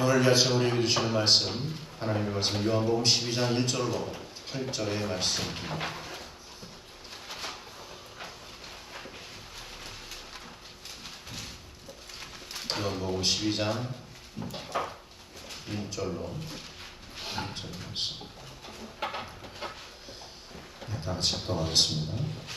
오늘 이 아침 우리에게 주시는 말씀, 하나님의 말씀 요한복음 12장 1절로 8절의 말씀입니다. 요한복음 12장 1절로 8절의 말씀. 다 같이 합독하겠습니다.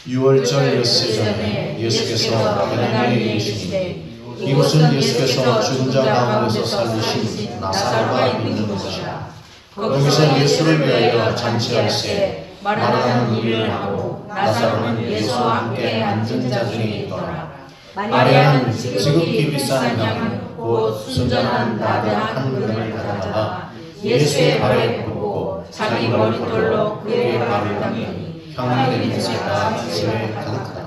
6월절 엿새 전에 예수께서 베다니에 계시니 이곳은 예수께서 죽은 자 가운데서 살리신 나사로가 있는 곳이라. 거기서 예수를 위하여 잔치할새 마리아는 일을 하고 나사로는 예수와 함께 앉은 자 중에 있더라. 마리아는 지극히 비싼 향유 곧 순전한 나드 한 그릇을 가져다가 예수의 발에 붓고 자기 머릿돌로 그의 발을 닦으니 향기 냄새가 집에 가득하다.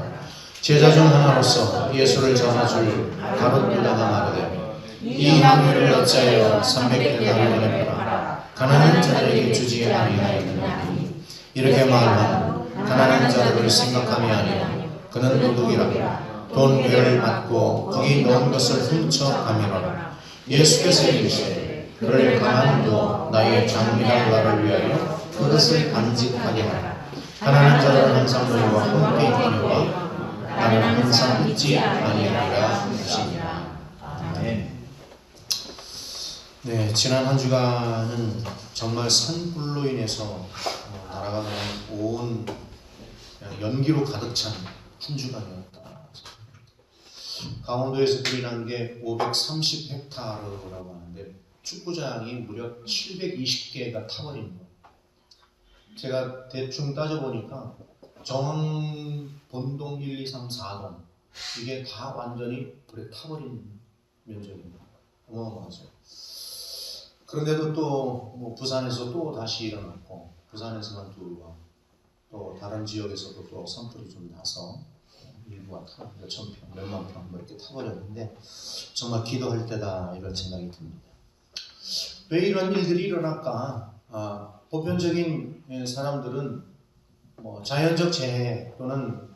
제자 중 하나로서 예수를 전해줄 가룟 유다가 말하되 이 향유를 어찌하여 300데나리온에 팔아 가난한 자들에게 주지 아니하였느냐. 이렇게 말하면 가난한 자들을 생각함이 아니라 그는 도둑이라 돈 괴를 받고 거기 넣은 것을 훔쳐 가미노라. 예수께서 이르시되 그를 가만히 두어 나의 장미한 나를 위하여 그것을 간직하게 하라. 가난한 자들은 항상 너희와 함께 있거니와 나는 항상 잊지 아니하리라 하시니라. 아멘. 네, 지난 한 주간은 정말 산불로 인해서 나라가 온 연기로 가득 찬 한 주간이었다. 강원도에서 불이 난 게 530헥타르라고 하는데 축구장이 무려 720개가 타버린 거. 제가 대충 따져보니까 정원 본동 1, 2, 3, 4동 이게 다 완전히 불에 타버린 면적입니다. 어마어마하죠. 그런데도 또 뭐 부산에서 또 다시 일어났고 부산에서만 또 다른 지역에서도 또 산불이 좀 나서 일부가 몇천 평, 몇만 평 이렇게 타버렸는데 정말 기도할 때다 이런 생각이 듭니다. 왜 이런 일들이 일어날까? 보편적인 사람들은 뭐 자연적 재해 또는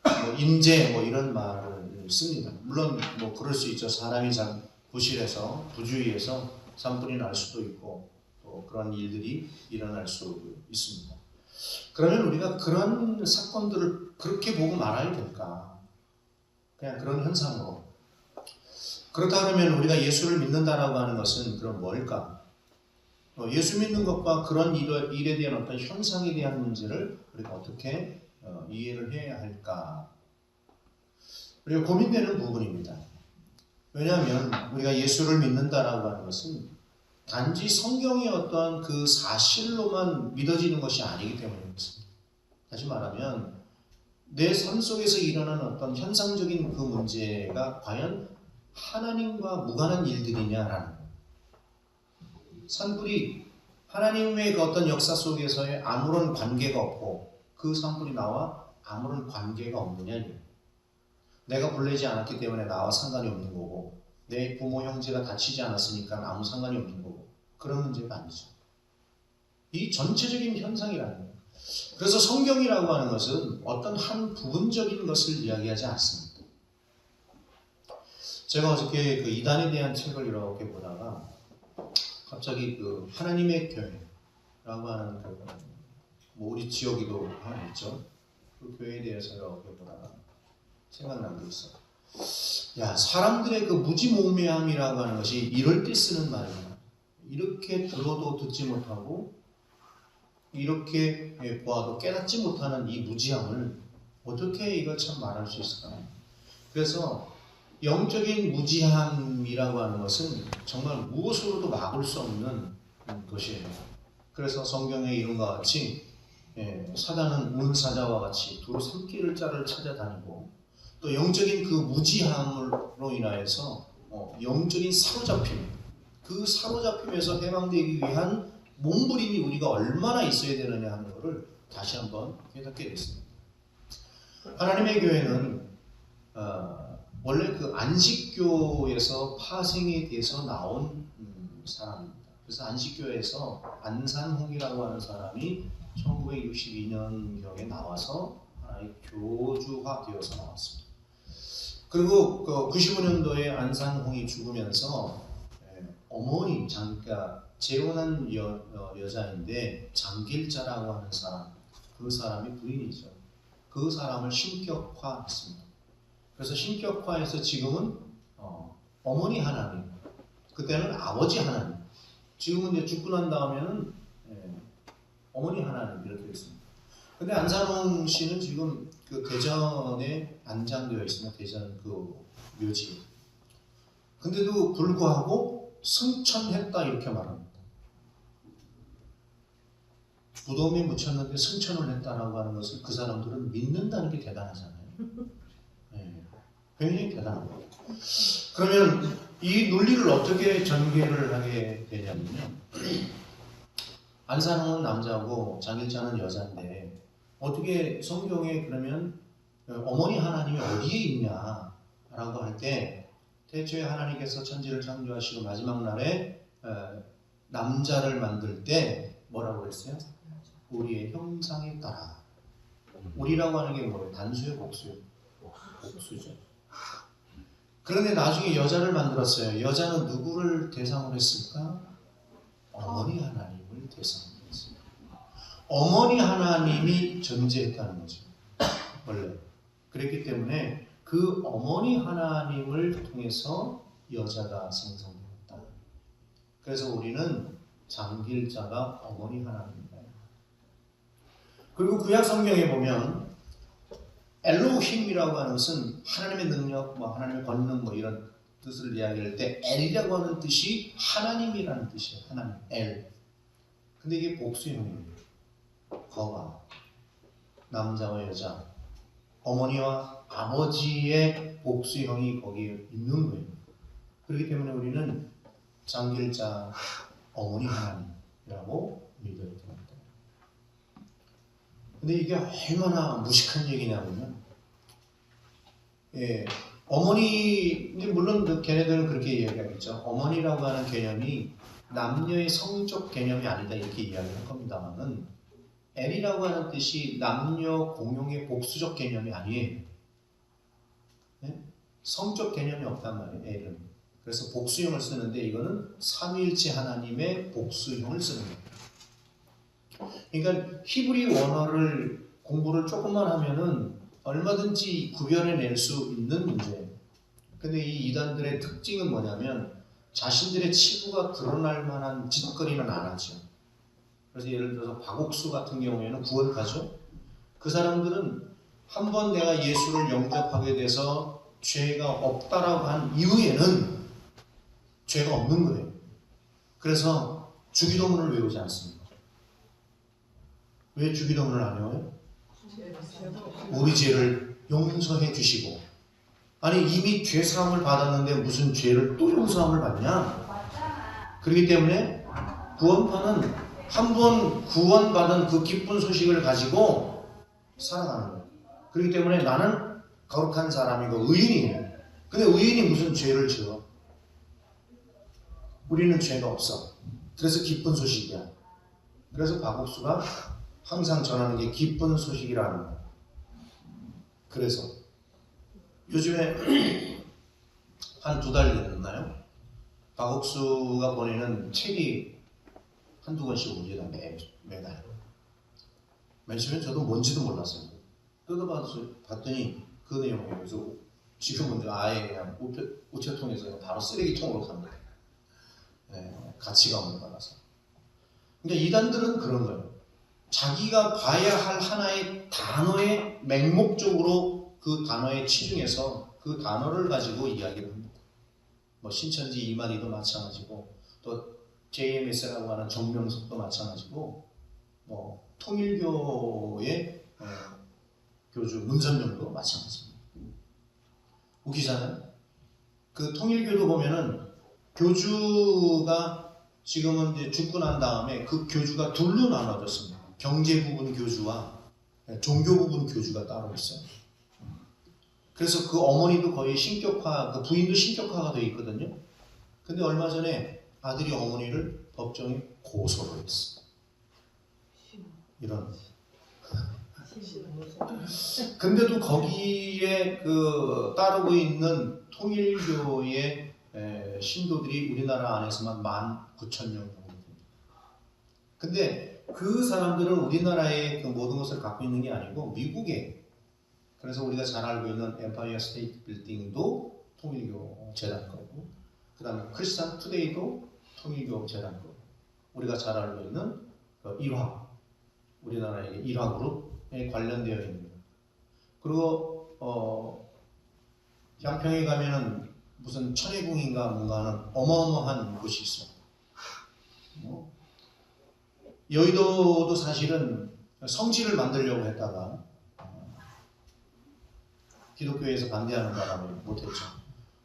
뭐 인재 뭐 이런 말을 씁니다. 물론 뭐 그럴 수 있죠. 사람이 참 부실해서 부주의해서 산불이 날 수도 있고 또 그런 일들이 일어날 수 있습니다. 그러면 우리가 그런 사건들을 그렇게 보고 말아야 될까? 그냥 그런 현상으로. 그렇다 그러면 우리가 예수를 믿는다라고 하는 것은 그럼 뭘까? 예수 믿는 것과 그런 일에 대한 어떤 현상에 대한 문제를 우리가 어떻게 이해를 해야 할까? 우리가 고민되는 부분입니다. 왜냐하면 우리가 예수를 믿는다라고 하는 것은 단지 성경의 어떤 그 사실로만 믿어지는 것이 아니기 때문입니다. 다시 말하면 내 삶 속에서 일어나는 어떤 현상적인 그 문제가 과연 하나님과 무관한 일들이냐라는 거예요. 산불이 하나님의 그 어떤 역사 속에서의 아무런 관계가 없고 그 산불이 나와 아무런 관계가 없느냐. 내가 불내지 않았기 때문에 나와 상관이 없는 거고 내 부모 형제가 다치지 않았으니까 아무 상관이 없는 거고 그런 문제가 아니죠. 이 전체적인 현상이라는 거예요. 그래서 성경이라고 하는 것은 어떤 한 부분적인 것을 이야기하지 않습니다. 제가 어저께 그 이단에 대한 책을 이렇게 보다가 갑자기 그 하나님의 교회라고 하는 뭐 우리 지역에도 하나 있죠. 그 교회에 대해서 이렇게 보다가 생각난 게 있어요. 야, 사람들의 그 무지몽매함이라고 하는 것이 이럴 때 쓰는 말이야. 이렇게 들어도 듣지 못하고 이렇게 보아도 깨닫지 못하는 이 무지함을 어떻게 이걸 참 말할 수 있을까? 그래서 영적인 무지함이라고 하는 것은 정말 무엇으로도 막을 수 없는 것이에요. 그래서 성경에 이름과 같이 사단은 운사자와 같이 두루 삼키를 자를 찾아다니고 또 영적인 그 무지함으로 인하여서 영적인 사로잡힘, 그 사로잡힘에서 해방되기 위한 몸부림이 우리가 얼마나 있어야 되느냐 하는 것을 다시 한번 깨닫게 됐습니다. 하나님의 교회는 원래 그 안식교에서 파생이 돼서 나온 사람입니다. 그래서 안식교에서 안산홍이라고 하는 사람이 1962년경에 나와서 하나의 교주화되어서 나왔습니다. 그리고 그 95년도에 안산홍이 죽으면서 어머니 그러니까 재혼한 여자인데 장길자라고 하는 사람, 그 사람이 부인이죠. 그 사람을 신격화했습니다. 그래서 신격화해서 지금은 어머니 하나님, 그때는 아버지 하나님, 지금은 이제 죽고 난 다음에는 어머니 하나님 이렇게 됐습니다. 근데 안산홍 씨는 지금 그 대전에 안장되어 있습니다. 대전 그 묘지. 근데도 불구하고 승천했다 이렇게 말합니다. 무덤에 묻혔는데 승천을 했다라고 하는 것을 그 사람들은 믿는다는 게 대단하잖아요. 네, 굉장히 대단합니다. 그러면 이 논리를 어떻게 전개를 하게 되냐면요. 안산홍은 남자고 장길자는 여자인데 어떻게 성경에 그러면 어머니 하나님이 어디에 있냐라고 할 때 태초에 하나님께서 천지를 창조하시고 마지막 날에 남자를 만들 때 뭐라고 그랬어요? 우리의 형상에 따라. 우리라고 하는 게 뭐예요? 단수예요, 복수예요? 복수죠. 그런데 나중에 여자를 만들었어요. 여자는 누구를 대상으로 했을까? 어머니 하나님을 대상으로 했어요. 어머니 하나님이 존재했다는 거죠. 원래. 그랬기 때문에 그 어머니 하나님을 통해서 여자가 생성되었다. 그래서 우리는 장길자가 어머니 하나님입니다. 그리고 구약 성경에 보면 엘로힘이라고 하는 것은 하나님의 능력, 하나님의 권능 이런 뜻을 이야기할 때 엘이라고 하는 뜻이 하나님이라는 뜻이에요. 하나님, 엘. 근데 이게 복수형이에요. 거가 남자와 여자, 어머니와 아버지의 복수형이 거기에 있는 거예요. 그렇기 때문에 우리는 장길자 어머니 하나님이라고 믿어야 됩니다. 근데 이게 얼마나 무식한 얘기냐면요. 어머니, 물론 걔네들은 그렇게 이야기하겠죠. 어머니라고 하는 개념이 남녀의 성적 개념이 아니다 이렇게 이야기할 겁니다만은 엘이라고 하는 뜻이 남녀 공용의 복수적 개념이 아니에요. 네? 성적 개념이 없단 말이에요. 엘은. 그래서 복수형을 쓰는데 이거는 삼위일체 하나님의 복수형을 쓰는 거예요. 그러니까 히브리 원어를 공부를 조금만 하면은 얼마든지 구별해낼 수 있는 문제예요. 근데 이 이단들의 특징은 뭐냐면 자신들의 치부가 드러날 만한 짓거리는 안 하죠. 그래서 예를 들어서 박옥수 같은 경우에는 구원파죠. 그 사람들은 한번 내가 예수를 영접하게 돼서 죄가 없다라고 한 이후에는 죄가 없는 거예요. 그래서 주기도문을 외우지 않습니다. 왜 주기도문을 안 외워요? 우리 죄를 용서해 주시고. 아니 이미 죄사함을 받았는데 무슨 죄를 또 용서함을 받냐? 그렇기 때문에 구원파는 한번 구원받은 그 기쁜 소식을 가지고 살아가는 거예요. 그렇기 때문에 나는 거룩한 사람이고 의인이에요. 근데 의인이 무슨 죄를 지어? 우리는 죄가 없어. 그래서 기쁜 소식이야. 그래서 박옥수가 항상 전하는 게 기쁜 소식이라는 거예요. 그래서 요즘에 한 2달 됐나요? 박옥수가 보내는 책이 한두 권씩 옵니다. 매달. 맨 처음에 저도 뭔지도 몰랐어요. 뜯어봤더니 그 내용이에요. 그래서 지금은 아예 그냥 우체통에서 바로 쓰레기통으로 갑니다. 네, 가치가 없는 거라서. 그러니까 이단들은 그런 거예요. 자기가 봐야 할 하나의 단어의 맹목적으로 그 단어에 치중해서 그 단어를 가지고 이야기를 합니다. 신천지 이만희도 마찬가지고 또 JMS라고 하는 정명석도 마찬가지고 통일교의 교주 문선명도 마찬가지입니다. 웃기잖아요. 그 통일교도 보면은 교주가 지금은 이제 죽고 난 다음에 그 교주가 둘로 나눠졌습니다. 경제 부분 교주와 종교 부분 교주가 따로 있어요. 그래서 그 어머니도 거의 신격화, 그 부인도 신격화가 되어 있거든요. 근데 얼마 전에 아들이 어머니를 법정에 고소를 했어. 이런. 근데도 거기에 그 따르고 있는 통일교의 신도들이 우리나라 안에서만 19,000명 정도 됩니다. 근데 그 사람들은 우리나라의 그 모든 것을 갖고 있는 게 아니고 미국에, 그래서 우리가 잘 알고 있는 엠파이어 스테이트 빌딩도 통일교 재단 거고, 그 다음에 크리스찬 투데이도 통일교 재단 거고, 우리가 잘 알고 있는 그 일화, 우리나라의 일화그룹에 관련되어 있는 거. 그리고 양평에 가면은 무슨 천혜궁인가 뭔가 하는 어마어마한 곳이 있어. 여의도도 사실은 성지를 만들려고 했다가 기독교에서 반대하는 바람에 못했죠.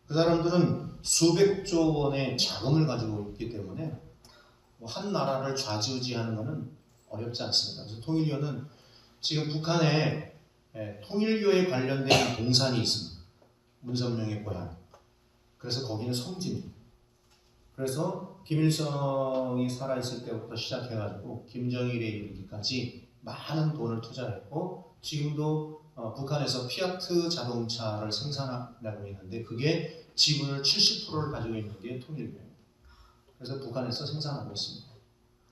그 사람들은 수백조 원의 자금을 가지고 있기 때문에 한 나라를 좌지우지하는 것은 어렵지 않습니다. 그래서 통일교는 지금 북한에 통일교에 관련된 동산이 있습니다. 문선명의 고향. 그래서 거기는 성지입니다. 그래서 김일성이 살아있을 때부터 시작해가지고 김정일에 이르기까지 많은 돈을 투자했고, 지금도 북한에서 피아트 자동차를 생산하고 있는데 그게 지분을 70%를 가지고 있는 게 통일교예요. 그래서 북한에서 생산하고 있습니다.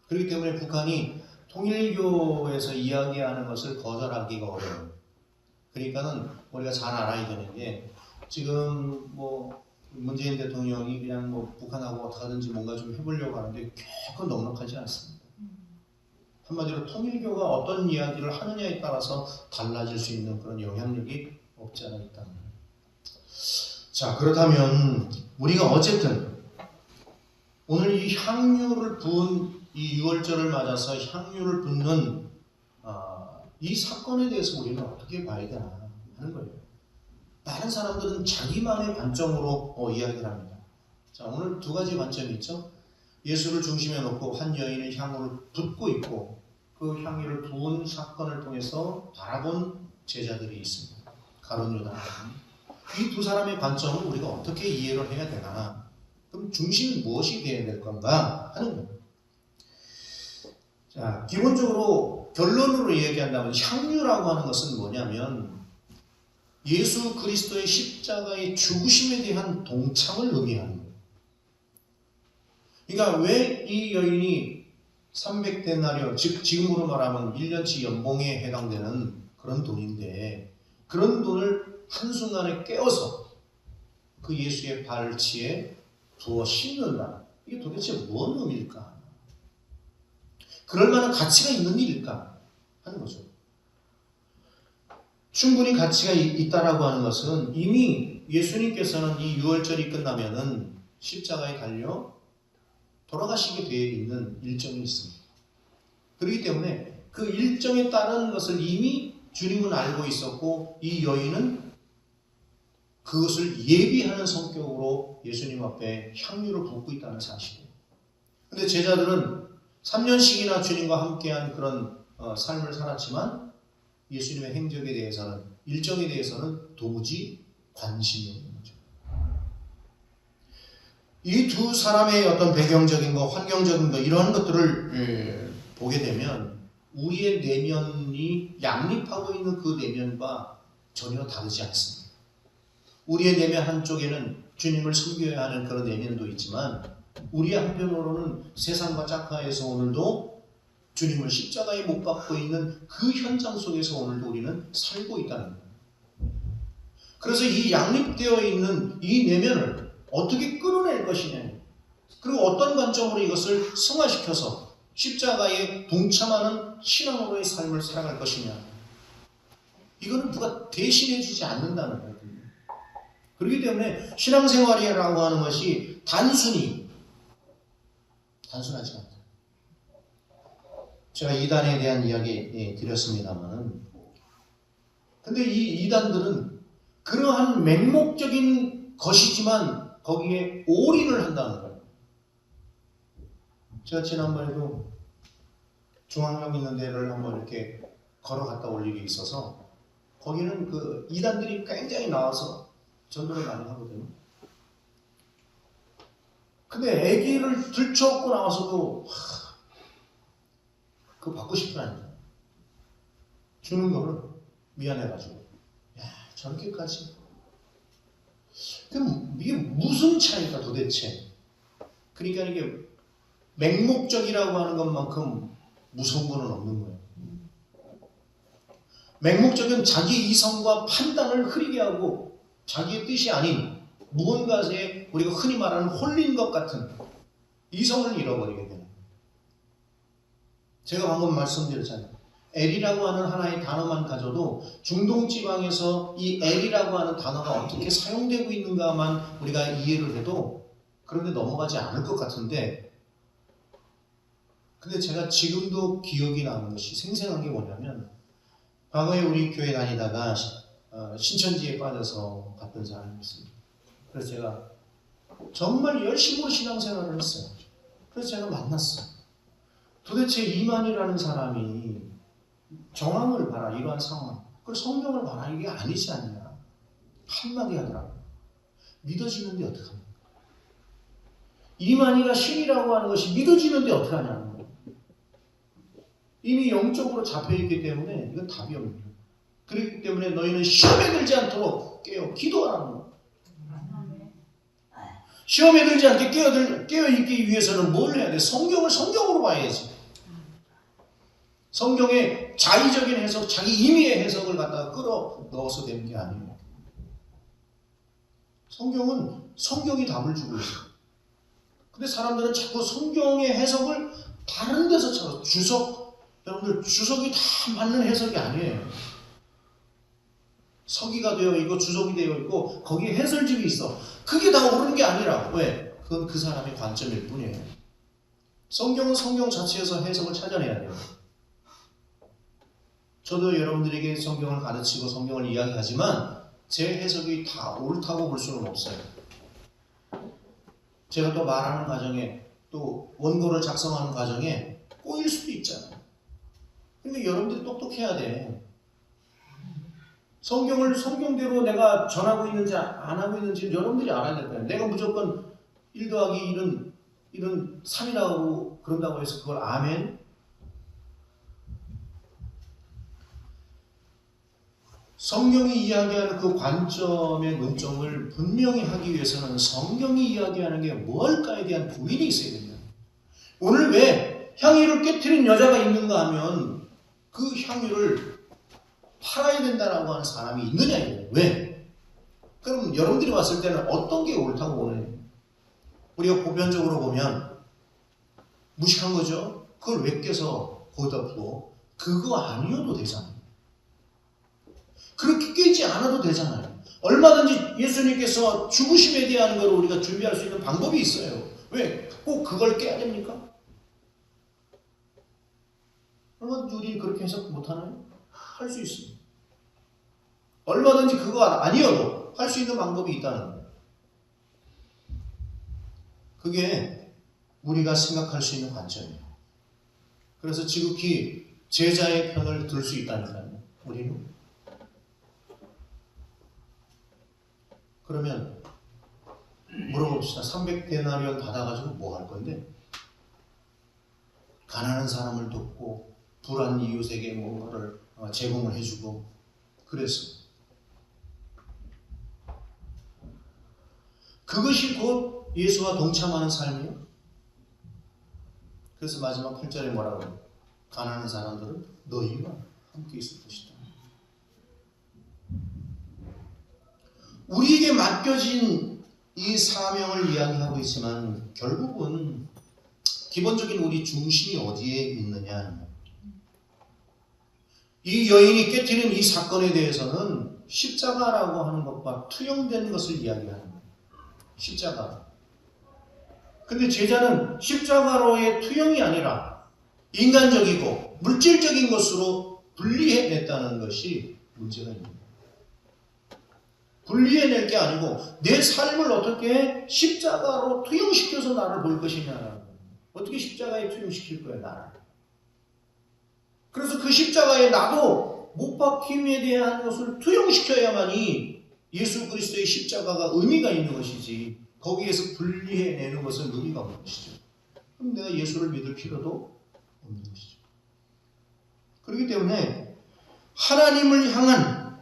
그렇기 때문에 북한이 통일교에서 이야기하는 것을 거절하기가 어려워요. 그러니까는 우리가 잘 알아야 되는 게, 지금 뭐 문재인 대통령이 그냥 뭐 북한하고 어떻게 하든지 뭔가 좀 해보려고 하는데 결코 넉넉하지 않습니다. 한마디로 통일교가 어떤 이야기를 하느냐에 따라서 달라질 수 있는 그런 영향력이 없지 않아 있다는 거예요. 자, 그렇다면 우리가 어쨌든 오늘 이 향유를 부은 이 6월절을 맞아서 향유를 붓는 이 사건에 대해서 우리는 어떻게 봐야 되나 하는 거예요. 다른 사람들은 자기만의 관점으로 이야기를 합니다. 자, 오늘 두 가지 관점이 있죠. 예수를 중심에 놓고 한 여인의 향유를 붓고 있고, 그 향유를 부은 사건을 통해서 바라본 제자들이 있습니다. 가룟 유다. 이 두 사람의 관점을 우리가 어떻게 이해를 해야 되나? 그럼 중심은 무엇이 되어야 될 건가 하는 거예요. 자, 기본적으로 결론으로 얘기한다면 향유라고 하는 것은 뭐냐면 예수 그리스도의 십자가의 죽으심에 대한 동참을 의미하는 거예요. 그러니까 왜 이 여인이 300데나리온, 즉 지금으로 말하면 1년치 연봉에 해당되는 그런 돈인데, 그런 돈을 한순간에 깨어서 그 예수의 발치에 두어 씻는다. 이게 도대체 뭔 의미일까? 그럴 만한 가치가 있는 일일까? 하는 거죠. 충분히 가치가 있다라고 하는 것은 이미 예수님께서는 이 6월절이 끝나면은 십자가에 달려 돌아가시게 되어 있는 일정이 있습니다. 그렇기 때문에 그 일정에 따른 것을 이미 주님은 알고 있었고, 이 여인은 그것을 예비하는 성격으로 예수님 앞에 향유를 붓고 있다는 사실이에요. 그런데 제자들은 3년씩이나 주님과 함께한 그런 삶을 살았지만 예수님의 행적에 대해서는, 일정에 대해서는 도무지 관심이 없는 거죠. 이 두 사람의 어떤 배경적인 것, 환경적인 것, 이러한 것들을 보게 되면 우리의 내면이 양립하고 있는 그 내면과 전혀 다르지 않습니다. 우리의 내면 한쪽에는 주님을 섬겨야 하는 그런 내면도 있지만, 우리의 한편으로는 세상과 짝하에서 오늘도 주님을 십자가에 못 박고 있는 그 현장 속에서 오늘도 우리는 살고 있다는 거예요. 그래서 이 양립되어 있는 이 내면을 어떻게 끌어낼 것이냐, 그리고 어떤 관점으로 이것을 승화시켜서 십자가에 동참하는 신앙으로의 삶을 살아갈 것이냐, 이거는 누가 대신해 주지 않는다는 거예요. 그렇기 때문에 신앙생활이라고 하는 것이 단순하지 않다. 제가 이단에 대한 이야기 드렸습니다만, 근데 이 이단들은 그러한 맹목적인 것이지만 거기에 올인을 한다는 거예요. 제가 지난번에도 중앙역 있는 데를 한번 이렇게 걸어갔다 올 일이 있어서, 거기는 그 이단들이 굉장히 나와서 전도를 많이 하거든요. 근데 아기를 들쳐업고 나와서도 그거 받고 싶은 아니에요. 주는 거를 미안해가지고, 야, 저렇게까지. 그럼 이게 무슨 차이가 도대체? 그러니까 이게 맹목적이라고 하는 것만큼 무서운 거는 없는 거예요. 맹목적은 자기 이성과 판단을 흐리게 하고 자기의 뜻이 아닌 무언가에 우리가 흔히 말하는 홀린 것 같은 이성을 잃어버리게 되는 거예요. 제가 방금 말씀드렸잖아요. L이라고 하는 하나의 단어만 가져도 중동지방에서 이 L이라고 하는 단어가 어떻게 사용되고 있는가만 우리가 이해를 해도 그런데 넘어가지 않을 것 같은데, 근데 제가 지금도 기억이 나는 것이 생생한 게 뭐냐면, 과거에 우리 교회 다니다가 신천지에 빠져서 갔던 사람이 있습니다. 그래서 제가 정말 열심으로 신앙생활을 했어요. 그래서 제가 만났어요. 도대체 이만희라는 사람이 정황을 봐라, 이러한 상황, 그걸 성경을 봐라, 이게 아니지 않냐 한마디 하더라고요. 믿어지는데 어떡합니까? 이만희가 신이라고 하는 것이 믿어지는데 어떡하냐는 거예요. 이미 영적으로 잡혀있기 때문에 이건 답이 없는 거예요. 그렇기 때문에 너희는 시험에 들지 않도록 기도하라는 거예요. 시험에 들지 않게 깨어있기 위해서는 뭘 해야 돼? 성경을 성경으로 봐야지. 성경의 자의적인 해석, 자기 임의의 해석을 갖다가 끌어 넣어서 되는 게 아니에요. 성경은 성경이 답을 주고 있어요. 근데 사람들은 자꾸 성경의 해석을 다른 데서 찾아. 여러분들 주석이 다 맞는 해석이 아니에요. 서기가 되어 있고 주석이 되어 있고 거기에 해설집이 있어. 그게 다 옳은 게 아니라. 왜? 그건 그 사람의 관점일 뿐이에요. 성경은 성경 자체에서 해석을 찾아내야 돼요. 저도 여러분들에게 성경을 가르치고 성경을 이야기하지만 제 해석이 다 옳다고 볼 수는 없어요. 제가 또 말하는 과정에 또 원고를 작성하는 과정에 꼬일 수도 있잖아요. 그러니까 여러분들이 똑똑해야 돼. 성경을 성경대로 내가 전하고 있는지 안 하고 있는지 여러분들이 알아야 될 거예요. 내가 무조건 1 더하기 1은 3이라고 그런다고 해서 그걸 아멘? 성경이 이야기하는 그 관점의 논점을 분명히 하기 위해서는 성경이 이야기하는 게 뭘까에 대한 부인이 있어야 됩니다. 오늘 왜 향유를 깨트린 여자가 있는가 하면 그 향유를 팔아야 된다라고 하는 사람이 있느냐 이거예요. 왜? 그럼 여러분들이 봤을 때는 어떤 게 옳다고 보느냐. 우리가 보편적으로 보면 무식한 거죠. 그걸 왜 깨서 거기다 부어? 그거 아니어도 되잖아요. 그렇게 깨지 않아도 되잖아요. 얼마든지 예수님께서 죽으심에 대한 걸 우리가 준비할 수 있는 방법이 있어요. 왜? 꼭 그걸 깨야 됩니까? 그러면 우리 그렇게 해석 못하나요? 할 수 있습니다. 얼마든지 그거 아니어도 할 수 있는 방법이 있다는 거예요. 그게 우리가 생각할 수 있는 관점이에요. 그래서 지극히 제자의 편을 들 수 있다니까요. 우리는. 그러면 물어봅시다. 300데나리온 받아가지고 뭐 할 건데? 가난한 사람을 돕고 불안 이웃에게 뭔가를 제공을 해주고 그래서 그것이 곧 예수와 동참하는 삶이에요. 그래서 마지막 8절에 뭐라고 해요? 가난한 사람들은 너희와 함께 있을 것이다. 우리에게 맡겨진 이 사명을 이야기하고 있지만 결국은 기본적인 우리 중심이 어디에 있느냐. 이 여인이 깨트린 이 사건에 대해서는 십자가라고 하는 것과 투영된 것을 이야기하는 거예요. 십자가. 근데 제자는 십자가로의 투영이 아니라 인간적이고 물질적인 것으로 분리해냈다는 것이 문제가 있는 거예요. 분리해낼 게 아니고 내 삶을 어떻게 십자가로 투영시켜서 나를 볼 것이냐. 어떻게 십자가에 투영시킬 거야 나를. 그래서 그 십자가에 나도 못 박힘에 대한 것을 투영시켜야만이 예수 그리스도의 십자가가 의미가 있는 것이지 거기에서 분리해내는 것은 의미가 없는 것이죠. 그럼 내가 예수를 믿을 필요도 없는 것이죠. 그렇기 때문에 하나님을 향한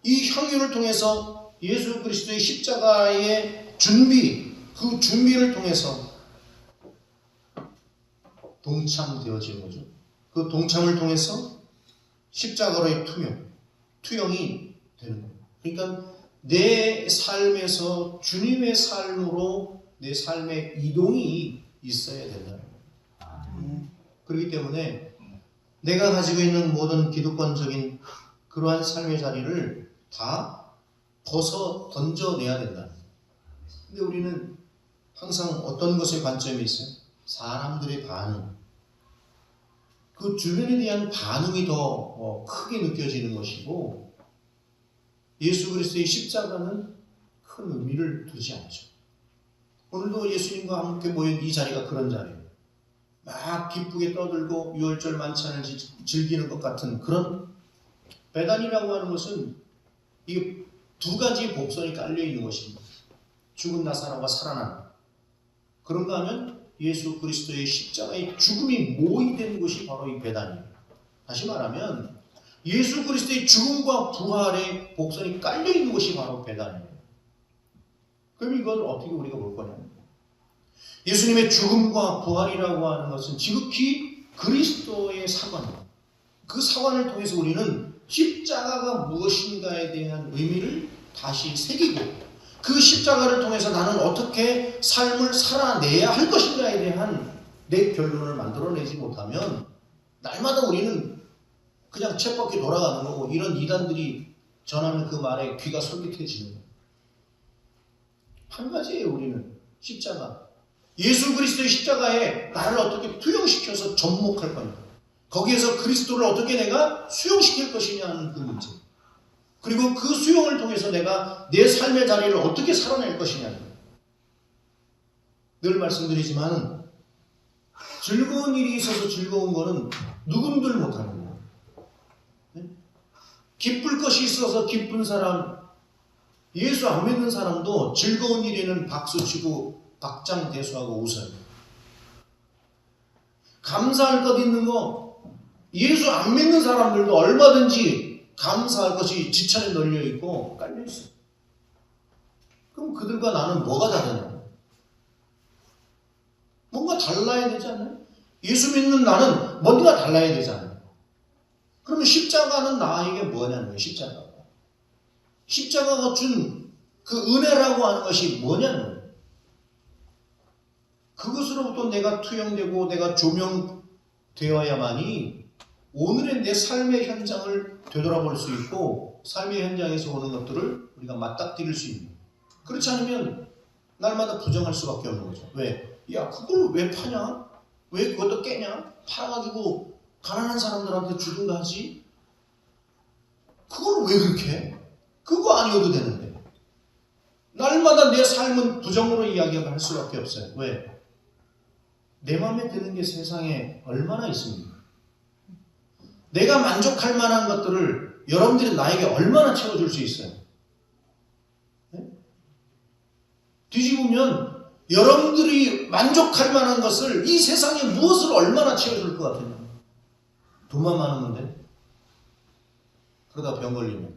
이 향유를 통해서 예수 그리스도의 십자가의 준비, 그 준비를 통해서 동참되어지는 거죠. 그 동참을 통해서 십자가로의 투영이 되는 거예요. 그러니까 내 삶에서 주님의 삶으로 내 삶의 이동이 있어야 된다는 거예요. 그렇기 때문에 내가 가지고 있는 모든 기득권적인 그러한 삶의 자리를 다 벗어 던져내야 된다. 근데 우리는 항상 어떤 것에 관점이 있어요? 사람들의 반응. 그 주변에 대한 반응이 더 크게 느껴지는 것이고, 예수 그리스도의 십자가는 큰 의미를 두지 않죠. 오늘도 예수님과 함께 모인 이 자리가 그런 자리예요. 막 기쁘게 떠들고 유월절 만찬을 즐기는 것 같은 그런 배단이라고 하는 것은 이게 두 가지 복선이 깔려 있는 것입니다. 죽은 나사로가 살아난. 그런가 하면 예수 그리스도의 십자가의 죽음이 모이된 것이 바로 이 배단이에요. 다시 말하면 예수 그리스도의 죽음과 부활의 복선이 깔려 있는 것이 바로 배단이에요. 그럼 이걸 어떻게 우리가 볼 거냐면, 예수님의 죽음과 부활이라고 하는 것은 지극히 그리스도의 사관, 그 사관을 통해서 우리는 십자가가 무엇인가에 대한 의미를 다시 새기고, 그 십자가를 통해서 나는 어떻게 삶을 살아내야 할 것인가에 대한 내 결론을 만들어내지 못하면 날마다 우리는 그냥 쳇바퀴 돌아가는 거고, 이런 이단들이 전하는 그 말에 귀가 솔깃해지는 거예요. 한 가지예요. 우리는 십자가, 예수 그리스도의 십자가에 나를 어떻게 투영시켜서 접목할 거냐, 거기에서 그리스도를 어떻게 내가 수용시킬 것이냐 하는 그 문제, 그리고 그 수용을 통해서 내가 내 삶의 자리를 어떻게 살아낼 것이냐. 늘 말씀드리지만 즐거운 일이 있어서 즐거운 거는 누군들 못하는 거예요. 기쁠 것이 있어서 기쁜 사람, 예수 안 믿는 사람도 즐거운 일에는 박수치고 박장대소하고 웃어요. 감사할 것 있는 거, 예수 안 믿는 사람들도 얼마든지 감사할 것이 지천에 널려 있고 깔려 있어요. 그럼 그들과 나는 뭐가 다르냐? 뭔가 달라야 되지 않나요? 예수 믿는 나는 뭔가 달라야 되지 않나요? 그러면 십자가는 나에게 뭐냐는 거예요. 십자가가 준 그 은혜라고 하는 것이 뭐냐는 거예요. 그것으로부터 내가 투영되고 내가 조명되어야만이 오늘의 내 삶의 현장을 되돌아볼 수 있고, 삶의 현장에서 오는 것들을 우리가 맞닥뜨릴 수 있는. 그렇지 않으면 날마다 부정할 수밖에 없는 거죠. 왜? 야, 그걸 왜 파냐? 왜 그것도 깨냐? 팔아가지고 가난한 사람들한테 주든가 하지? 그걸 왜 그렇게 해? 그거 아니어도 되는데. 날마다 내 삶은 부정으로 이야기할 수밖에 없어요. 왜? 내 마음에 드는 게 세상에 얼마나 있습니까? 내가 만족할 만한 것들을 여러분들이 나에게 얼마나 채워줄 수 있어요? 네? 뒤집으면 여러분들이 만족할 만한 것을 이 세상에 무엇을 얼마나 채워줄 것 같으냐? 돈만 많으면, 그러다 병 걸리면,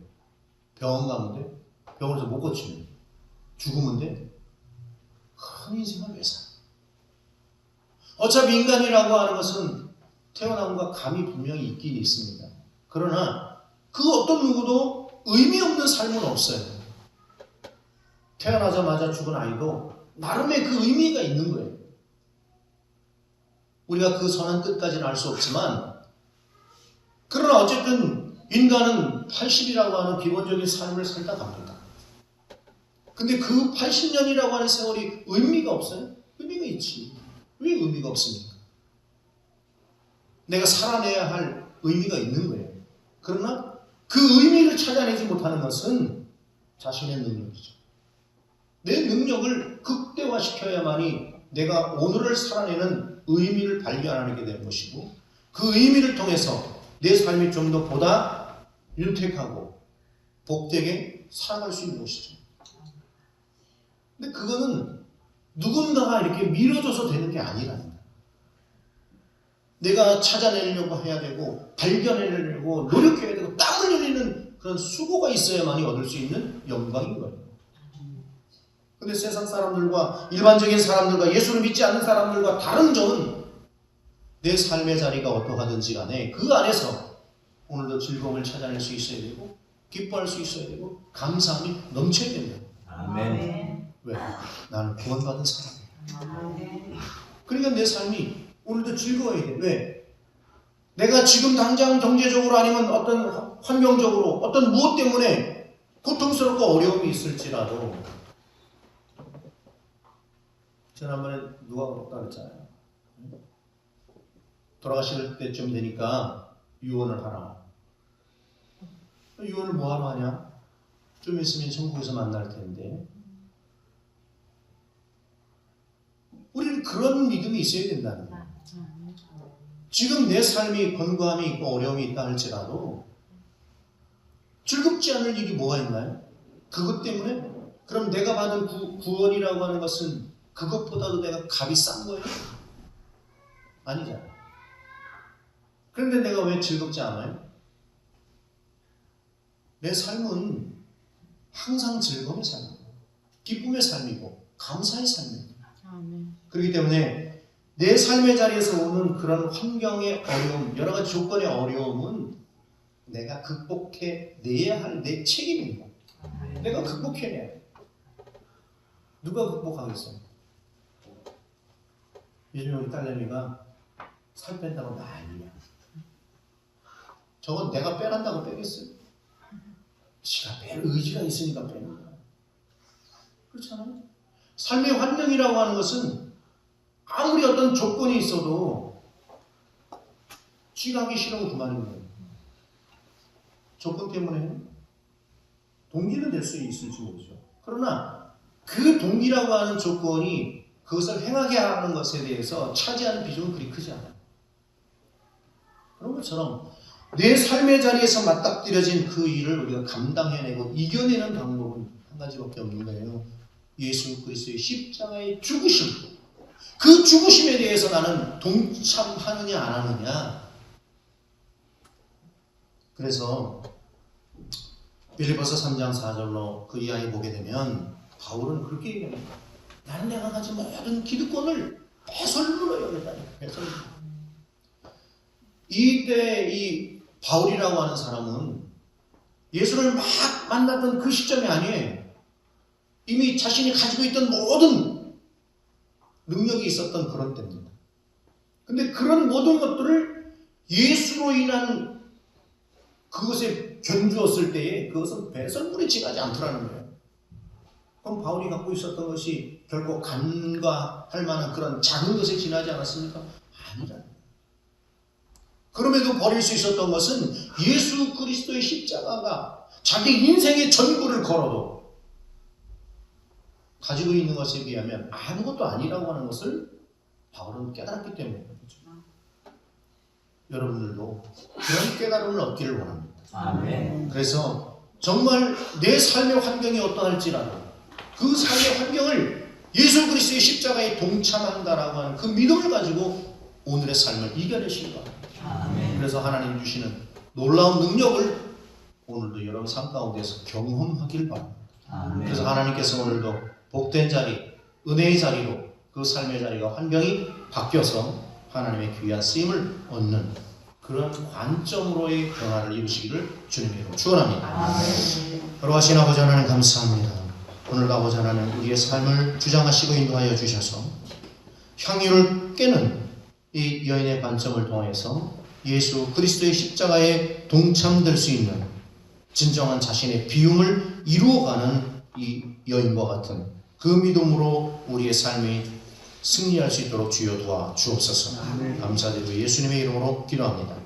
병원 가면, 병원에서 못 고치면, 죽으면 돼? 큰 인생을 왜 사? 어차피 인간이라고 하는 것은 태어남과 감이 분명히 있긴 있습니다. 그러나 그 어떤 누구도 의미 없는 삶은 없어요. 태어나자마자 죽은 아이도 나름의 그 의미가 있는 거예요. 우리가 그 선한 끝까지는 알 수 없지만, 그러나 어쨌든 인간은 80이라고 하는 기본적인 삶을 살다 갑니다. 근데 그 80년이라고 하는 세월이 의미가 없어요? 의미가 있지. 왜 의미가 없습니까? 내가 살아내야 할 의미가 있는 거예요. 그러나 그 의미를 찾아내지 못하는 것은 자신의 능력이죠. 내 능력을 극대화시켜야만이 내가 오늘을 살아내는 의미를 발견하게 되는 것이고, 그 의미를 통해서 내 삶이 좀 더 보다 윤택하고 복되게 살아갈 수 있는 것이죠. 근데 그거는 누군가가 이렇게 밀어줘서 되는 게 아니랍니다. 내가 찾아내려고 해야 되고, 발견해내려고 노력해야 되고, 땀을 흘리는 그런 수고가 있어야만이 얻을 수 있는 영광인 거예요. 근데 세상 사람들과 일반적인 사람들과 예수를 믿지 않는 사람들과 다른 점은 내 삶의 자리가 어떠하든지 간에 그 안에서 오늘도 즐거움을 찾아낼 수 있어야 되고 기뻐할 수 있어야 되고 감사함이 넘쳐야 된다. 아멘. 왜? 나는 구원받은 사람이야. 아멘. 그러니까 내 삶이 오늘도 즐거워야 돼. 왜? 내가 지금 당장 경제적으로 아니면 어떤 환경적으로 어떤 무엇 때문에 고통스럽고 어려움이 있을지라도 지난번에 누가 그렇다 그랬잖아요. 돌아가실 때쯤 되니까 유언을 하라. 유언을 뭐하러 하냐? 좀 있으면 천국에서 만날 텐데 우리는 그런 믿음이 있어야 된다는 거예요. 지금 내 삶이 건강함이 있고 어려움이 있다 할지라도 즐겁지 않을 일이 뭐가 있나요? 그것 때문에? 그럼 내가 받은 구원이라고 하는 것은 그것보다도 내가 값이 싼 거예요? 아니잖아요. 그런데 내가 왜 즐겁지 않아요? 내 삶은 항상 즐거움의 삶이고 기쁨의 삶이고 감사의 삶이고 그렇기 때문에 내 삶의 자리에서 오는 그런 환경의 어려움, 여러 가지 조건의 어려움은 내가 극복해내야 할 내 책임입니다. 내가 극복해내야 돼. 누가 극복하겠어요? 요즘 우리 딸내미가 살 뺀다고 난리야. 저건 내가 빼란다고 빼겠어요? 지가 뺄 의지가 있으니까 빼는 거야. 그렇잖아요? 삶의 환경이라고 하는 것은 아무리 어떤 조건이 있어도 지가 하기 싫으면 그만인 거예요. 조건 때문에 동기는 될 수 있을지 모르죠. 그러나 그 동기라고 하는 조건이 그것을 행하게 하는 것에 대해서 차지하는 비중은 그리 크지 않아요. 그런 것처럼 내 삶의 자리에서 맞닥뜨려진 그 일을 우리가 감당해내고 이겨내는 방법은 한 가지밖에 없는 거예요. 예수 그리스도의 십자가의 죽으심. 그 죽으심에 대해서 나는 동참하느냐 안 하느냐. 그래서 빌립보서 3장 4절로 그 이하에 보게 되면 바울은 그렇게 얘기합니다. 나는 내가 가진 모든 기득권을 배설물로 여겼다니까. 배설물. 이때 이 바울이라고 하는 사람은 예수를 막 만났던 그 시점이 아니에요. 이미 자신이 가지고 있던 모든 능력이 있었던 그런 때입니다. 근데 그런 모든 것들을 예수로 인한 그것에 견주었을 때에 그것은 배설물에 지나지 않더라는 거예요. 그럼 바울이 갖고 있었던 것이 결코 간과할 만한 그런 작은 것에 지나지 않았습니까? 아니잖아요. 그럼에도 버릴 수 있었던 것은 예수 그리스도의 십자가가 자기 인생의 전부를 걸어도 가지고 있는 것에 비하면 아무것도 아니라고 하는 것을 바울은 깨달았기 때문에 그렇죠. 여러분들도 그런 깨달음을 얻기를 원합니다. 아멘. 그래서 정말 내 삶의 환경이 어떠할지라도 그 삶의 환경을 예수 그리스도의 십자가에 동참한다라고 하는 그 믿음을 가지고 오늘의 삶을 이겨내시기 바랍니다. 아멘. 그래서 하나님 주시는 놀라운 능력을 오늘도 여러분 삶 가운데서 경험하길 바랍니다. 아멘. 그래서 하나님께서 오늘도 복된 자리, 은혜의 자리로 그 삶의 자리가 환경이 바뀌어서 하나님의 귀한 쓰임을 얻는 그런 관점으로의 변화를 이루시기를 주님으로 축원합니다. 거룩하신 아버지 하나님 감사합니다. 오늘도 아버지 하나님 우리의 삶을 주장하시고 인도하여 주셔서 향유를 깨는 이 여인의 관점을 통해서 예수 그리스도의 십자가에 동참될 수 있는 진정한 자신의 비움을 이루어가는 이 여인과 같은 그 믿음으로 우리의 삶이 승리할 수 있도록 주여 도와 주옵소서. 감사드리고 예수님의 이름으로 기도합니다.